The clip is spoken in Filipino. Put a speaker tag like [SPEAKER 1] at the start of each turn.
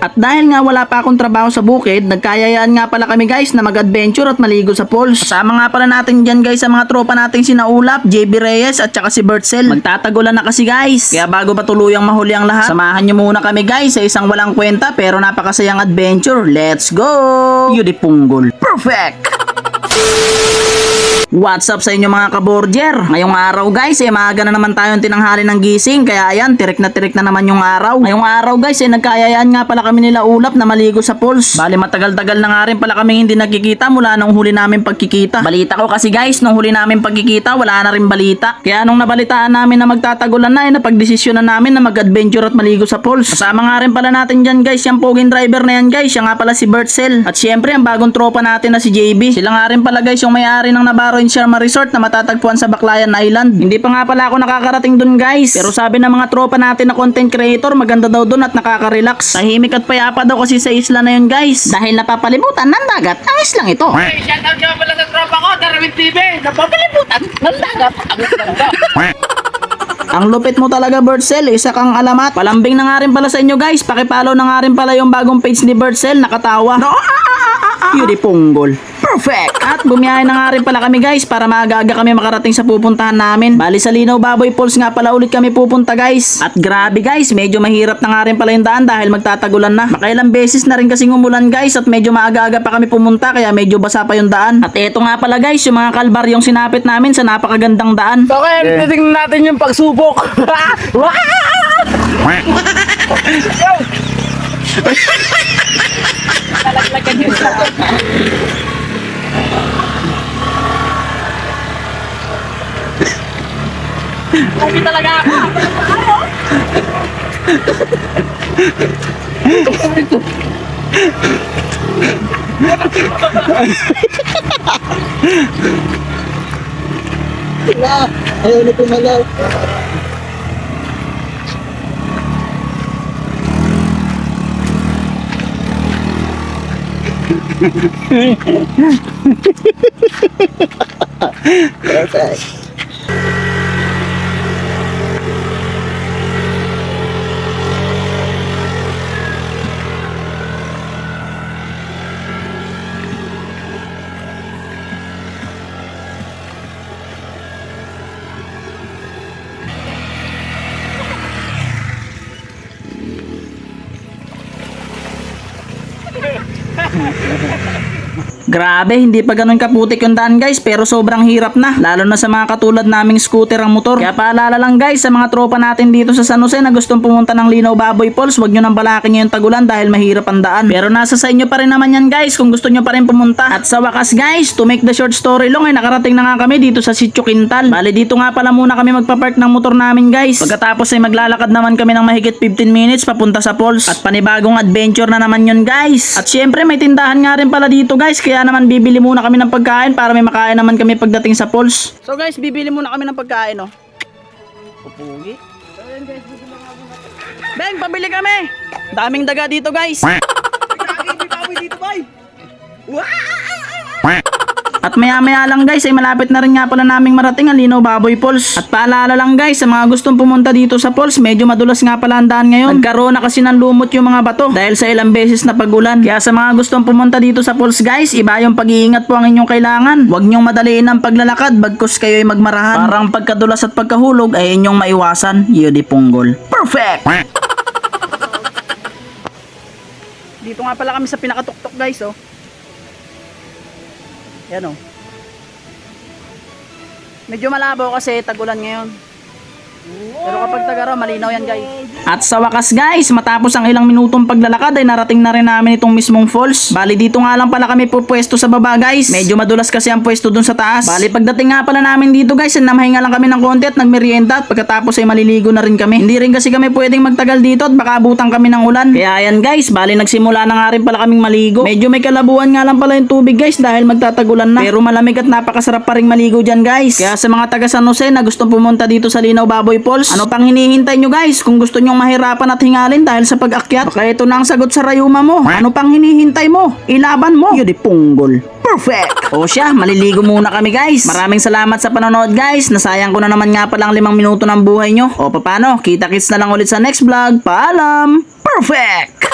[SPEAKER 1] At dahil nga wala pa akong trabaho sa bukid, nagkayayaan nga pala kami guys na mag-adventure at maligo sa falls. Kasama nga pala natin dyan guys sa mga tropa nating sinaulap, JB Reyes at saka si Bertzel. Magtatagulan na kasi guys. Kaya bago pa tuluyang mahuli ang lahat, samahan nyo muna kami guys sa isang walang kwenta pero napakasayang adventure. Let's go! Yudi Punggol. Perfect! What's up sa inyo mga kaborger? Ngayong araw guys, maaga na naman tayong tinanghali ng gising. Kaya ayan, tirik na naman yung araw. Ngayong araw guys, nagkayayaan nga pala kami nila ulap na maligo sa falls. Bali matagal-tagal na nga rin pala kami hindi nagkikita mula nung huli namin pagkikita. Balita ko kasi guys, nung huli namin pagkikita, wala na rin balita. Kaya nung nabalitaan namin na magtatagulan na, napagdesisyon na namin na mag-adventure at maligo sa falls. Kasama nga rin pala natin dyan guys, yung poging driver na yan guys, siya nga pala si Bertzel. At syempre, ang bagong tropa natin na si JB. Sila nga rin pala guys yung may-ari ng Navarro Sharma Resort na matatagpuan sa Baclayan Island. Hindi pa nga pala ako nakakarating dun guys. Pero sabi ng mga tropa natin na content creator, maganda daw dun at nakaka-relax. Tahimik at payapa daw kasi sa isla na yun guys. Dahil napapalibutan ng dagat ang islang ito.
[SPEAKER 2] Hey, shoutout nga pala sa tropa ko, Darwin TV. Napapalibutan ng dagat ang islang to.
[SPEAKER 1] Ang lupit mo talaga Bertzel, isa kang alamat. Palambing na nga rin pala sa inyo guys. Pakipollow na nga rin pala yung bagong page ni Bertzel, nakatawa. Yudi Punggol. Perfect! At bumiyahe na nga rin pala kami guys para maaga-aga kami makarating sa pupuntahan namin. Bali sa Linaw Baboy Falls nga pala ulit kami pupunta guys. At grabe guys, medyo mahirap na nga rin pala yung daan dahil magtatagulan na. Makailang beses na rin kasing umulan guys at medyo maaga-aga pa kami pumunta kaya medyo basa pa yung daan. At eto nga pala guys, yung mga kalbaryong sinapit namin sa napakagandang daan.
[SPEAKER 2] So kaya titignan natin yung pagsubok. Nalaglagan yun sa Lagi talaga ako.
[SPEAKER 1] Ayaw na tumalaw. Perfect. Grabe, hindi pa ganun kaputik yung daan guys pero sobrang hirap na. Lalo na sa mga katulad naming scooter ang motor. Kaya paalala lang guys sa mga tropa natin dito sa San Jose na gustong pumunta ng Linaw Baboy Falls, huwag nyo nang balakin yung tagulan dahil mahirap ang daan. Pero nasa sa inyo pa rin naman yan guys kung gusto nyo pa rin pumunta. At sa wakas guys, to make the short story long ay nakarating na nga kami dito sa Sitio Quintal. Bali dito nga pala muna kami magpapark ng motor namin guys. Pagkatapos ay maglalakad naman kami ng mahigit 15 minutes papunta sa falls. At panibagong adventure na naman yun guys. At syempre may tindahan nga rin pala dito guys kaya naman bibili muna kami ng pagkain para may makain naman kami pagdating sa falls. So guys, bibili muna kami ng pagkain, no? Pupugi. So yun guys, bibili kami. Beng, pabili kami! Daming daga dito guys. Dito, boy. At maya-maya lang guys ay malapit na rin nga pala naming marating ang Linaw Baboy Falls. At paalala lang guys sa mga gustong pumunta dito sa falls, medyo madulas nga pala ang daan ngayon. Nagkaroon na kasi ng lumot yung mga bato dahil sa ilang beses na pagulan. Kaya sa mga gustong pumunta dito sa falls guys, iba yung pag-iingat po ang inyong kailangan. Huwag nyong madaliin ang paglalakad bagkus kayo'y magmarahan. Parang pagkadulas at pagkahulog ay inyong maiwasan. Yudi Punggol. Perfect! Dito nga pala kami sa pinakatuktok guys, oh. Yan o. Medyo malabo kasi tagulan ngayon. Pero kapag tagaraw, malinaw yan guys. At sa wakas guys, matapos ang ilang minutong paglalakad ay narating na rin namin itong mismong falls. Bali dito nga lang pala kami pupwesto sa baba guys. Medyo madulas kasi ang pwesto dun sa taas. Bali pagdating nga pala namin dito guys, namahinga lang kami ng konti at nagmerienda. At pagkatapos ay maliligo na rin kami. Hindi rin kasi kami pwedeng magtagal dito at baka abutan kami ng ulan. Kaya ayan guys, bali nagsimula na nga rin pala kaming maligo. Medyo may kalabuan nga lang pala yung tubig guys dahil magtatagulan na. Pero malamig at napakasarap pa rin maligo dyan guys. Kaya sa mga taga San Jose na gustong pumunta dito sa Linaw Baboy Falls, ano pang hinihintay nyo guys? Kung gusto nyong mahirapan at hingalin dahil sa pag-akyat, baka ito na ang sagot sa rayuma mo. Ano pang hinihintay mo? Ilaban mo. Yudi Punggol. Perfect! O siya, maliligo muna kami guys. Maraming salamat sa panonood guys. Nasayang ko na naman nga palang 5 minuto ng buhay nyo. O paano? Kita-kits na lang ulit sa next vlog. Paalam! Perfect!